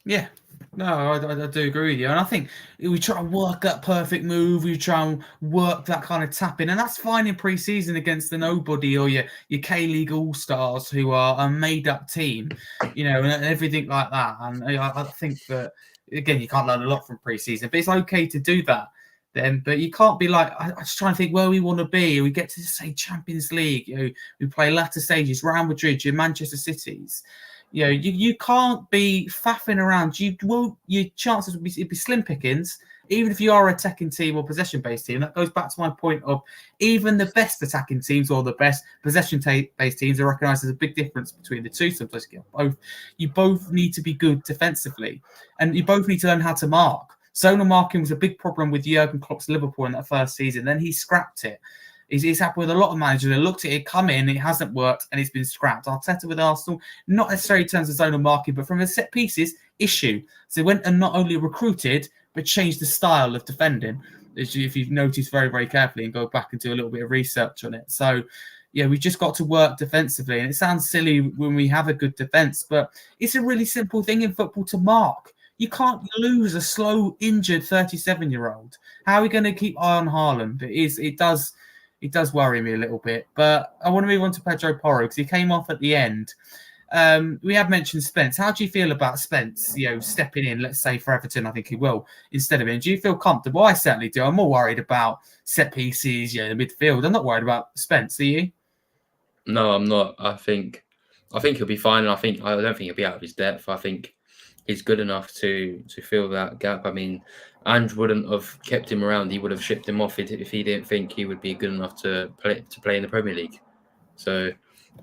Yeah, no, I do agree with you. And I think we try and work that perfect move. We try and work that kind of tapping. And that's fine in pre-season against the nobody or your K-League All-Stars who are a made-up team, and everything like that. And I think that, again, you can't learn a lot from pre-season, but it's okay to do that then. But you can't be like, I just trying to think where we want to be. We get to, say, Champions League. We play latter stages, Real Madrid, your Manchester Cities. You can't be faffing around. Your chances would be slim pickings, even if you are a attacking team or possession-based team. That goes back to my point of even the best attacking teams or the best possession-based teams are recognised as a big difference between the two. Sometimes you both need to be good defensively, and you both need to learn how to mark. Zonal marking was a big problem with Jurgen Klopp's Liverpool in that first season. Then he scrapped it. He's happened with a lot of managers that looked at it come in, it hasn't worked, and it's been scrapped. Arteta with Arsenal, not necessarily in terms of zonal marking, but from a set pieces issue. So they went and not only recruited, but changed the style of defending, if you've noticed very, very carefully, and go back and do a little bit of research on it. So, we've just got to work defensively. And it sounds silly when we have a good defence, but it's a really simple thing in football to mark. You can't lose a slow, injured 37-year-old. How are we going to keep eye on Haaland? It does worry me a little bit, but I want to move on to Pedro Porro because he came off at the end. We have mentioned Spence. How do you feel about Spence, stepping in, let's say for Everton, I think he will, instead of him? Do you feel comfortable? I certainly do. I'm more worried about set pieces, the midfield. I'm not worried about Spence, are you? No, I'm not. I think he'll be fine. I don't think he'll be out of his depth. I think he's good enough to fill that gap. I mean, Ange wouldn't have kept him around. He would have shipped him off if he didn't think he would be good enough to play in the Premier League. So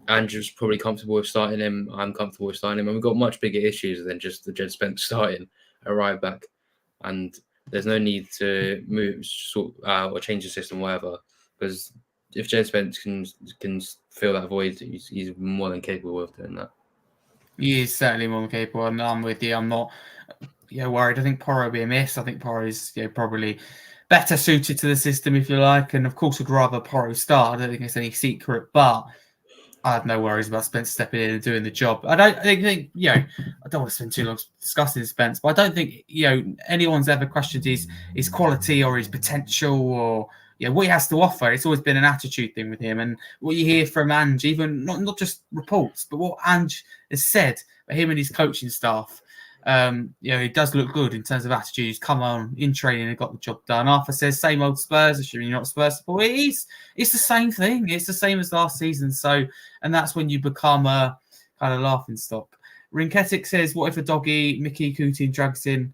Andrew's probably comfortable with starting him. I'm comfortable with starting him. And we've got much bigger issues than just the Jed Spence starting a right back. And there's no need to move or change the system, whatever. Because if Jed Spence can fill that void, he's more than capable of doing that. He is certainly more than capable, and I'm with you. I'm not worried. I think Porro will be a miss. I think Porro is probably better suited to the system, if you like. And of course, would rather Porro start. I don't think it's any secret, but I have no worries about Spence stepping in and doing the job. I don't think I don't want to spend too long discussing Spence, but I don't think anyone's ever questioned his quality or his potential or what he has to offer. It's always been an attitude thing with him, and what you hear from Ange, even not just reports, but what Ange has said about him and his coaching staff. He does look good in terms of attitude. He's come on in training and got the job done. Arthur says, same old Spurs, assuming you're not Spurs supporter. It's the same thing. It's the same as last season. So, and that's when you become a kind of laughing stock. Rinketic says, what if a doggy Mickey Coutinho drags in,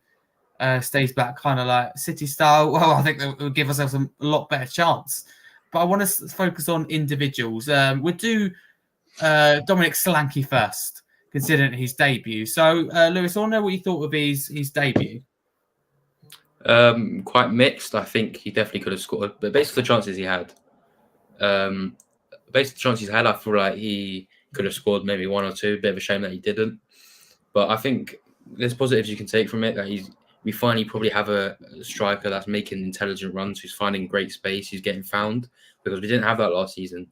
stays back kind of like City style? Well, I think that will give ourselves a lot better chance. But I want to focus on individuals. We'll do Dominic Solanke first, considering his debut. So, Lewis, I want to know what you thought of his debut. Quite mixed. I think he definitely could have scored, but based on the chances he had, I feel like he could have scored maybe one or two. Bit of a shame that he didn't. But I think there's positives you can take from it. That we finally probably have a striker that's making intelligent runs, who's finding great space, who's getting found, because we didn't have that last season.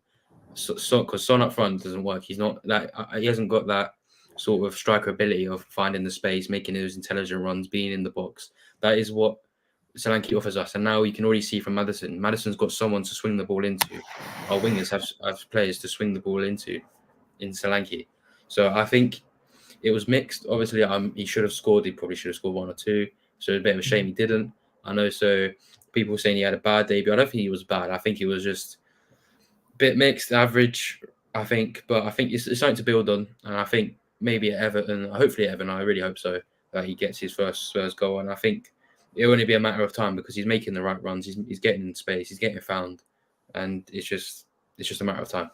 So because Son up front doesn't work. He's not that. He hasn't got that sort of striker ability of finding the space, making those intelligent runs, being in the box. That is what Solanke offers us. And now you can already see from Maddison. Maddison's got someone to swing the ball into. Our wingers have players to swing the ball into in Solanke. So I think it was mixed. Obviously, he should have scored. He probably should have scored one or two. So it's a bit of a shame he didn't. I know. So people saying he had a bad debut. I don't think he was bad. I think he was just a bit mixed, average, I think. But I think it's something to build on. And I think maybe at Everton, hopefully at Everton, I really hope so, that he gets his first Spurs goal, and I think it'll only be a matter of time because he's making the right runs. He's getting in space. He's getting found, and it's just a matter of time.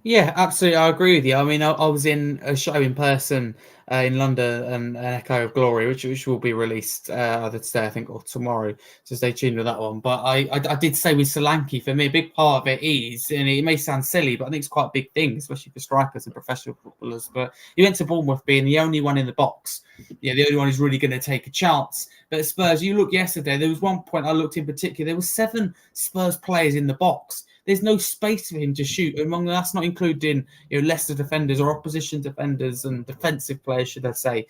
Yeah, absolutely. I agree with you. I mean, I was in a show in person in London, an Echo of Glory, which will be released either today, I think, or tomorrow. So stay tuned with that one. But I did say with Solanke, for me, a big part of it is, and it may sound silly, but I think it's quite a big thing, especially for strikers and professional footballers. But he went to Bournemouth being the only one in the box. Yeah, the only one who's really going to take a chance. But at Spurs, you look yesterday, there was one point I looked in particular, there were 7 Spurs players in the box. There's no space for him to shoot. Among that's not including Leicester defenders or opposition defenders and defensive players, should I say,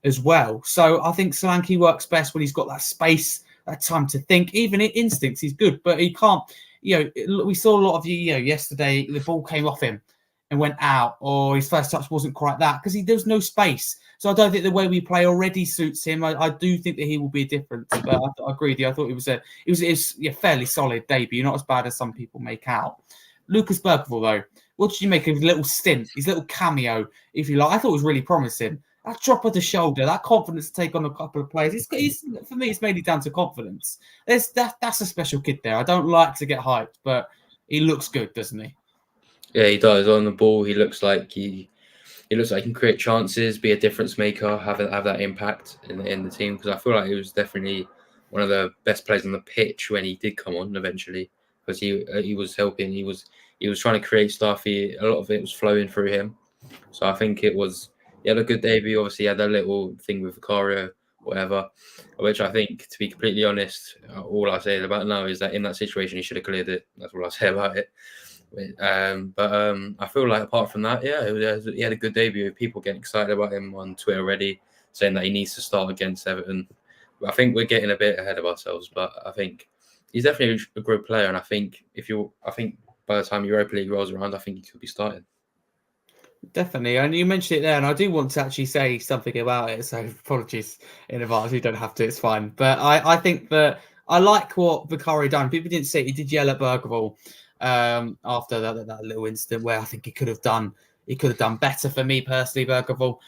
as well. So I think Solanke works best when he's got that space, that time to think. Even in instincts, he's good, but he can't. We saw a lot of yesterday. The ball came off him and went out, or his first touch wasn't quite that because there was no space. So I don't think the way we play already suits him. I do think that he will be a difference. But I agree with you. I thought it was a fairly solid debut, not as bad as some people make out. Lucas Bergvall, though, what did you make of his little stint, his little cameo, if you like? I thought it was really promising. That drop of the shoulder, that confidence to take on a couple of players. For me, it's mainly down to confidence. That's a special kid there. I don't like to get hyped, but he looks good, doesn't he? Yeah, he does. On the ball, he looks like he can create chances, be a difference maker, have that impact in the team. Because I feel like he was definitely one of the best players on the pitch when he did come on eventually. Because he was helping, he was trying to create stuff. A lot of it was flowing through him. So I think he had a good debut. Obviously, he had that little thing with Vicario, whatever. Which I think, to be completely honest, all I say about now is that in that situation he should have cleared it. That's all I say about it. I feel like apart from that, he had a good debut. People getting excited about him on Twitter already, saying that he needs to start against Everton. I think we're getting a bit ahead of ourselves, but I think he's definitely a good player. And I think by the time Europa League rolls around, I think he could be starting. Definitely, and you mentioned it there, and I do want to actually say something about it. So apologies in advance. You don't have to; it's fine. But I think that I like what Vicario done. People didn't see it. He did yell at Bergvall after that little incident where I think he could have done better. For me personally, Bergvall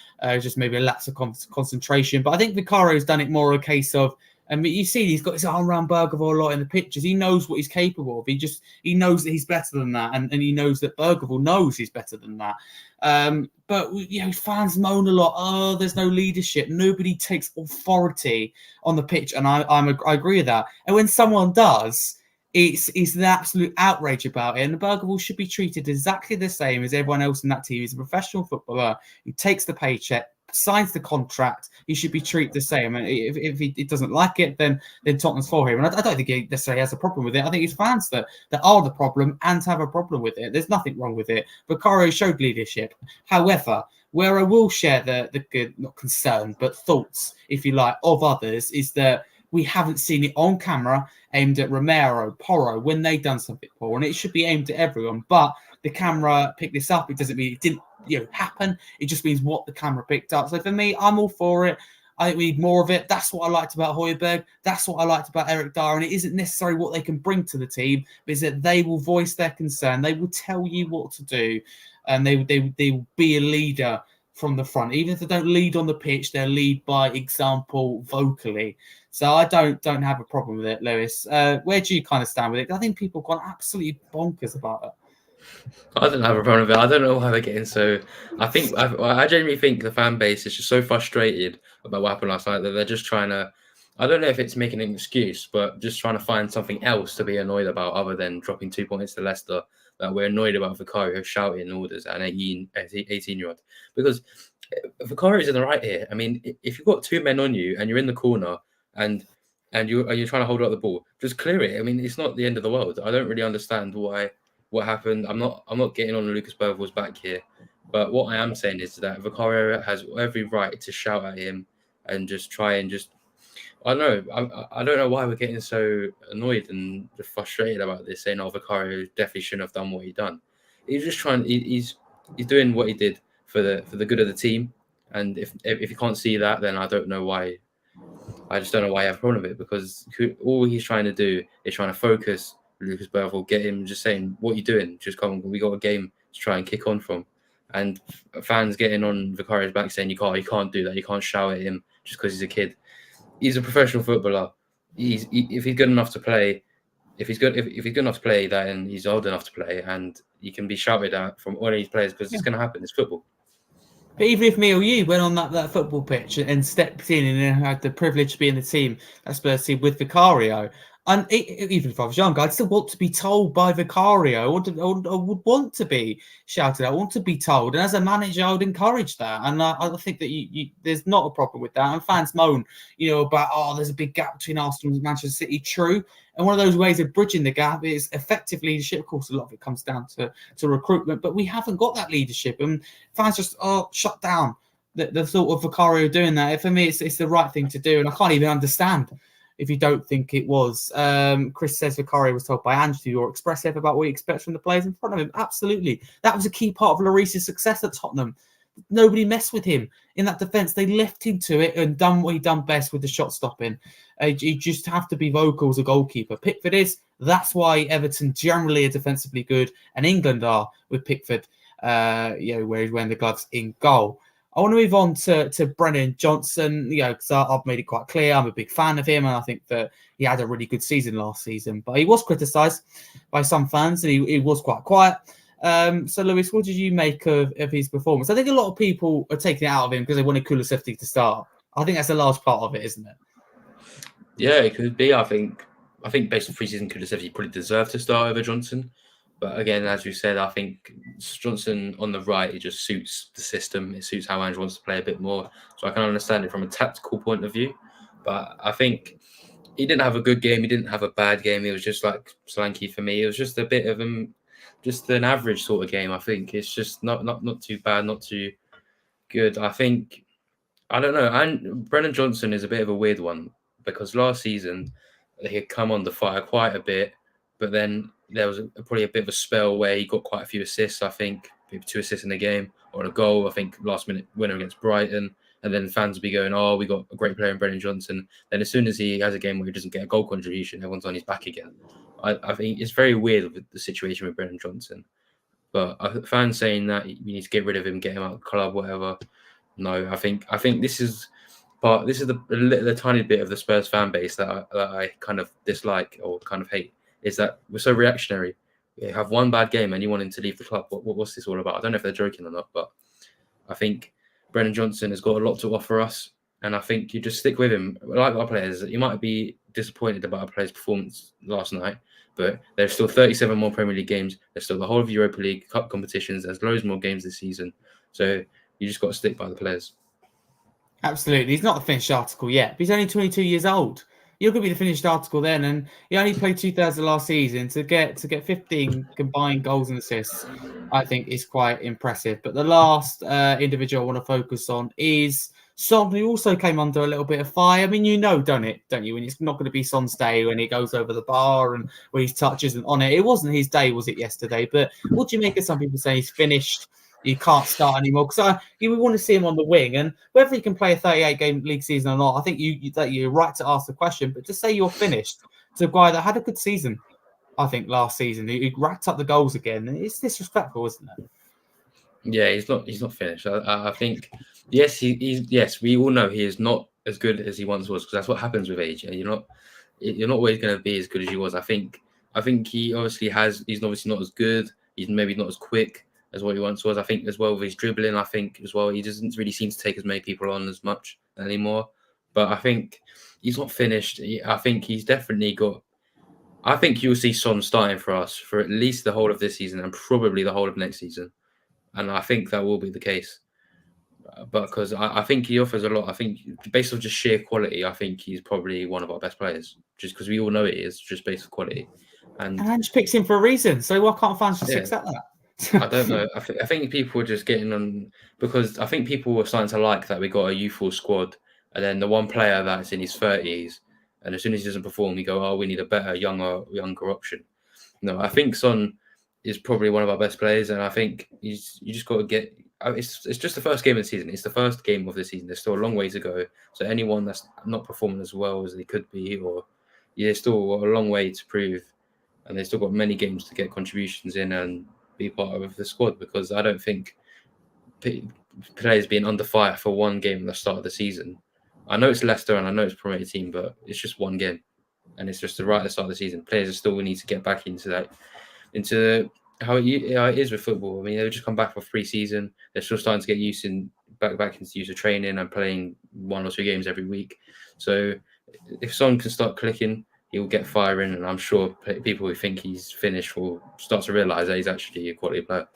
just maybe a lapse of concentration. But I think Vicario's done it more a case of. I mean, you see, he's got his arm around Bergvall a lot in the pictures. He knows what he's capable of. He knows that he's better than that, and he knows that Bergvall knows he's better than that. But fans moan a lot. Oh, there's no leadership. Nobody takes authority on the pitch, and I agree with that. And when someone does, it's an absolute outrage about it. And Bergvall should be treated exactly the same as everyone else in that team. He's a professional footballer who takes the paycheck, signs the contract. He should be treated the same. And if he doesn't like it, then Tottenham's for him. And I don't think he necessarily has a problem with it. I think it's fans that are the problem and have a problem with it. There's nothing wrong with it. Vicario showed leadership. However, where I will share the good, not concern, but thoughts, if you like, of others, is that we haven't seen it on camera aimed at Romero, Porro, when they've done something poor. And it should be aimed at everyone. But the camera picked this up. It doesn't mean it didn't happen. It just means what the camera picked up. So for me, I'm all for it. I think we need more of it. That's what I liked about Højbjerg. That's what I liked about Eric Dyer. And it isn't necessarily what they can bring to the team, but it's that they will voice their concern. They will tell you what to do. And they will be a leader from the front. Even if they don't lead on the pitch, they'll lead by example vocally. So I don't have a problem with it, Lewis. Where do you kind of stand with it? I think people have gone absolutely bonkers about it. I don't have a problem with it. I don't know why they're getting so. I genuinely think the fan base is just so frustrated about what happened last night that they're just trying to. I don't know if it's making an excuse, but just trying to find something else to be annoyed about other than dropping 2 points to Leicester. That we're annoyed about Vicario shouting orders at an 18-year-old. Because Vicario's in the right here. I mean, if you've got 2 men on you and you're in the corner and you're trying to hold up the ball, just clear it. I mean, it's not the end of the world. I don't really understand what happened. I'm not getting on Lucas Bergvall's back here, but what I am saying is that Vicario has every right to shout at him and just try and just. I don't know. I don't know why we're getting so annoyed and frustrated about this, saying, "Oh, Vicario definitely shouldn't have done what he done." He's just trying. He's doing what he did for the good of the team, and if you can't see that, then I don't know why. I just don't know why you have a problem with it, because all he's trying to do is trying to focus Lucas Bergvall, get him just saying, "What are you doing? Just come on, we got a game to try and kick on from." and fans getting on Vicario's back saying you can't do that, you can't shout at him just because he's a kid. He's a professional footballer. If he's good enough to play, if he's good enough to play that, and he's old enough to play, and he can be shouted at from all these players because it's going to happen. It's football. But even if me or you went on that football pitch and stepped in and had the privilege to be in the team, that Spurs team with Vicario, and even if I was younger, I'd still want to be told by Vicario. I would want to be shouted. I want to be told. And as a manager, I would encourage that. And I think that there's not a problem with that. And fans moan, about, there's a big gap between Arsenal and Manchester City. True. And one of those ways of bridging the gap is effective leadership. Of course, a lot of it comes down to recruitment, but we haven't got that leadership. And fans just shut down the thought of Vicario doing that. For me, it's the right thing to do. And I can't even understand if you don't think it was. Chris says Vicario was told by Ange or expressive about what he expects from the players in front of him. Absolutely. That was a key part of Lloris's success at Tottenham. Nobody messed with him in that defence. They left him to it and done what he done best with the shot stopping. You just have to be vocal as a goalkeeper. Pickford is. That's why Everton generally are defensively good, and England are with Pickford, where he's wearing the gloves in goal. I want to move on to Brennan Johnson, because I've made it quite clear I'm a big fan of him, and I think that he had a really good season last season. But he was criticised by some fans, and he was quite quiet. So, Lewis, what did you make of his performance? I think a lot of people are taking it out of him because they wanted Kulusevski to start. I think that's a large part of it, isn't it? Yeah, it could be. I think based on preseason, Kulusevski probably deserved to start over Johnson. But again, as you said, I think Johnson on the right, it just suits the system. It suits how Ange wants to play a bit more. So I can understand it from a tactical point of view. But I think he didn't have a good game. He didn't have a bad game. It was just like Solanke for me. It was just a bit of just an average sort of game. I think it's just not too bad, not too good. I don't know. And Brennan Johnson is a bit of a weird one because last season he had come on the fire quite a bit, but then there was probably a bit of a spell where he got quite a few assists. I think maybe 2 assists in the game or a goal. I think last minute winner against Brighton. And then fans will be going, "Oh, we got a great player in Brennan Johnson." Then as soon as he has a game where he doesn't get a goal contribution, everyone's on his back again. I think it's very weird with the situation with Brennan Johnson. But fans saying that you need to get rid of him, get him out of the club, whatever. No, I think this is the tiny bit of the Spurs fan base that I kind of dislike or kind of hate, is that we're so reactionary. We have one bad game and you want him to leave the club. What's this all about? I don't know if they're joking or not, but I think Brennan Johnson has got a lot to offer us, and I think you just stick with him. Like our players, you might be disappointed about our players' performance last night, but there's still 37 more Premier League games. There's still the whole of Europa League Cup competitions. There's loads more games this season. So you just got to stick by the players. Absolutely. He's not a finished article yet, but he's only 22 years old. You're going to be the finished article then, and he only played 2/3 of last season. To get 15 combined goals and assists, I think is quite impressive. But the last individual I want to focus on is Son, who also came under a little bit of fire. I mean, don't you? When it's not going to be Son's day when he goes over the bar and when his touch isn't on it. It wasn't his day, was it, yesterday? But what do you make of some people saying he's finished? He can't start anymore because you want to see him on the wing, and whether he can play a 38-game league season or not, I think you're right to ask the question. But to say you're finished to a guy that had a good season, I think last season he racked up the goals again. It's disrespectful, isn't it? Yeah, he's not finished. I think yes, yes. We all know he is not as good as he once was because that's what happens with age. You're not always going to be as good as you was. I think he obviously he's obviously not as good. He's maybe not as quick as what he once was. I think as well with his dribbling, I think as well he doesn't really seem to take as many people on as much anymore. But I think he's not finished. I think he's definitely got. I think you'll see Son starting for us for at least the whole of this season and probably the whole of next season, and I think that will be the case. But because I think he offers a lot. I think based on just sheer quality, I think he's probably one of our best players. Just because we all know it is just based on quality. And Ange picks him for a reason, so why can't fans just accept that? I don't know. I think people are just getting on because I think people were starting to like that we got a youthful squad, and then the one player that's in his 30s, and as soon as he doesn't perform, we go, "Oh, we need a better, younger option." No, I think Son is probably one of our best players, and I think you just got to get. It's just the first game of the season. It's the first game of the season. There's still a long way to go. So anyone that's not performing as well as they could be, or there's still a long way to prove, and they've still got many games to get contributions in and be part of the squad because I don't think players being under fire for one game at the start of the season. I know it's Leicester and I know it's a promoted team, but it's just one game, and it's just right at the start of the season. Players still need to get back into how it is with football. I mean, they've just come back for pre-season. They're still starting to get back into use of training and playing 1 or 2 games every week. So if Son can start clicking, he'll get firing, and I'm sure people who think he's finished will start to realise that he's actually a quality player.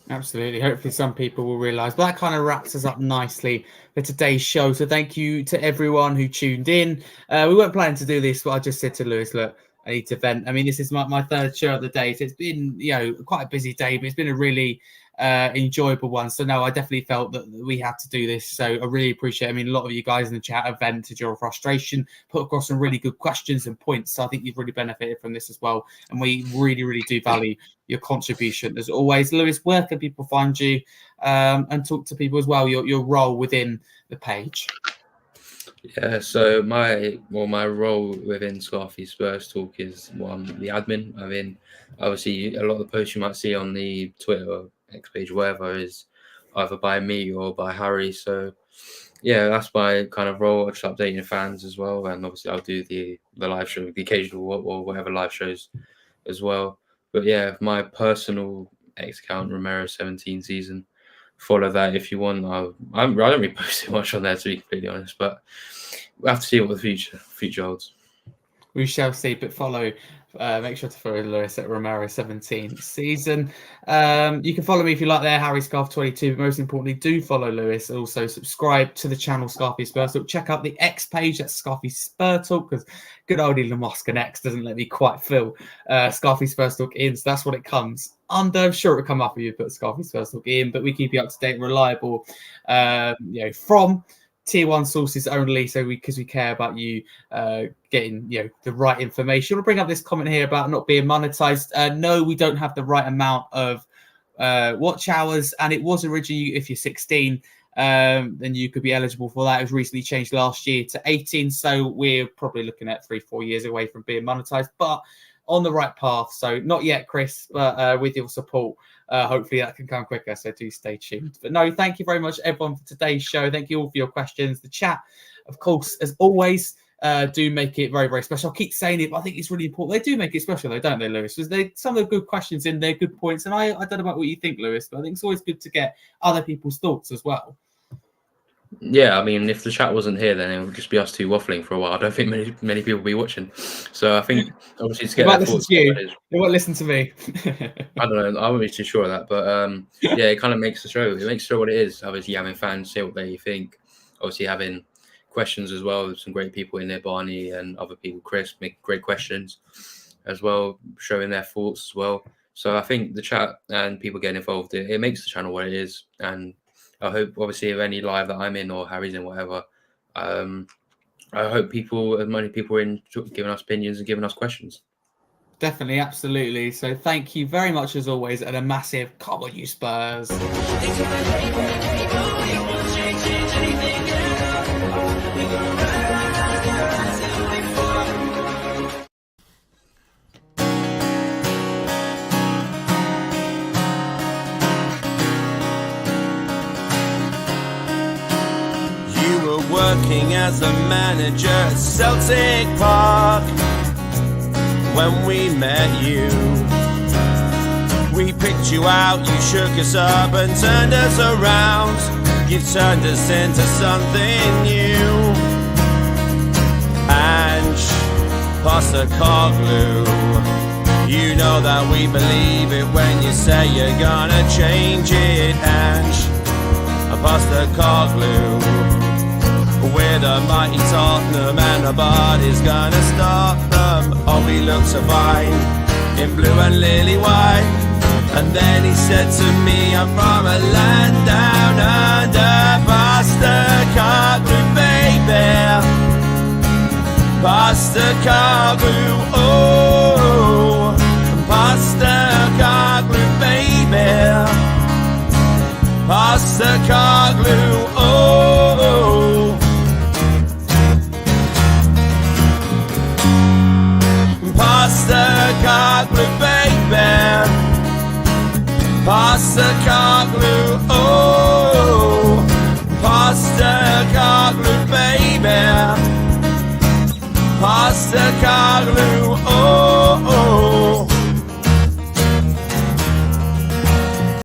Absolutely. Hopefully some people will realise. But that kind of wraps us up nicely for today's show. So thank you to everyone who tuned in. We weren't planning to do this, but I just said to Lewis, look, I need to vent. I mean, this is my third show of the day. So it's been, quite a busy day, but it's been a really enjoyable one. So no, I definitely felt that we had to do this. So I really appreciate it. I mean, a lot of you guys in the chat have vented your frustration, put across some really good questions and points. So I think you've really benefited from this as well. And we really, really do value your contribution as always. Lewis, where can people find you and talk to people as well, your role within the page? Yeah, so my role within Scarfy Spurs Talk is I'm the admin. I mean, obviously a lot of the posts you might see on the Twitter or X page, whatever, is either by me or by Harry. So yeah, that's my kind of role. I just updating fans as well, and obviously I'll do the live show, the occasional or whatever live shows as well. But yeah, my personal X account, Romero17 season. Follow that if you want. I don't really post too much on there, to be completely honest, but we'll have to see what the future holds. We shall see, but follow. Make sure to follow Lewis at Romero17 season. You can follow me if you like there, Harry Scarf 22. But most importantly, do follow Lewis. Also, subscribe to the channel Scarfy Spurs Talk. Check out the X page, that's Scarfy Spurs Talk, because good old Elon Musk and X doesn't let me quite fill Scarfy Spurs Talk in. So that's what it comes under. I'm sure it'll come up if you put Scarfy Spurs Talk in, but we keep you up to date, reliable, from tier 1 sources only, so because we care about you getting the right information. I want to bring up this comment here about not being monetized. No, we don't have the right amount of watch hours, and it was originally, if you're 16, then you could be eligible for that. It was recently changed last year to 18, so we're probably looking at 3-4 years away from being monetized, but on the right path. So not yet, Chris, but with your support, hopefully that can come quicker. So do stay tuned. But no, thank you very much, everyone, for today's show. Thank you all for your questions. The chat, of course, as always, do make it very, very special. I'll keep saying it, but I think it's really important. They do make it special, though, don't they, Lewis? Because some of the good questions in there, good points. And I don't know about what you think, Lewis, but I think it's always good to get other people's thoughts as well. Yeah, I mean, if the chat wasn't here, then it would just be us two waffling for a while. I don't think many people will be watching. So I think, obviously, to get their thoughts. They won't listen to me. I don't know. I won't be too sure of that. But yeah, it kind of makes the show. It makes the show what it is. Obviously, having fans say what they think. Obviously, having questions as well. There's some great people in there, Barney and other people. Chris make great questions as well, showing their thoughts as well. So I think the chat and people getting involved, it makes the channel what it is. And I hope, obviously, if any live that I'm in or Harry's in, whatever, I hope as many people are in giving us opinions and giving us questions. Definitely, absolutely. So thank you very much, as always, and a massive come on, you Spurs. Working as a manager at Celtic Park when we met you. We picked you out, you shook us up and turned us around. You've turned us into something new. Ange Postecoglou, you know that we believe it when you say you're gonna change it. Ange Postecoglou, we're the mighty Tottenham and nobody's gonna stop them. Oh, we look so fine in blue and lily white. And then he said to me, I'm from a land down under. Postecoglou, baby. Postecoglou, oh. Postecoglou, baby. Postecoglou, oh. Postecoglou, baby. Postecoglou, oh. Postecoglou, oh.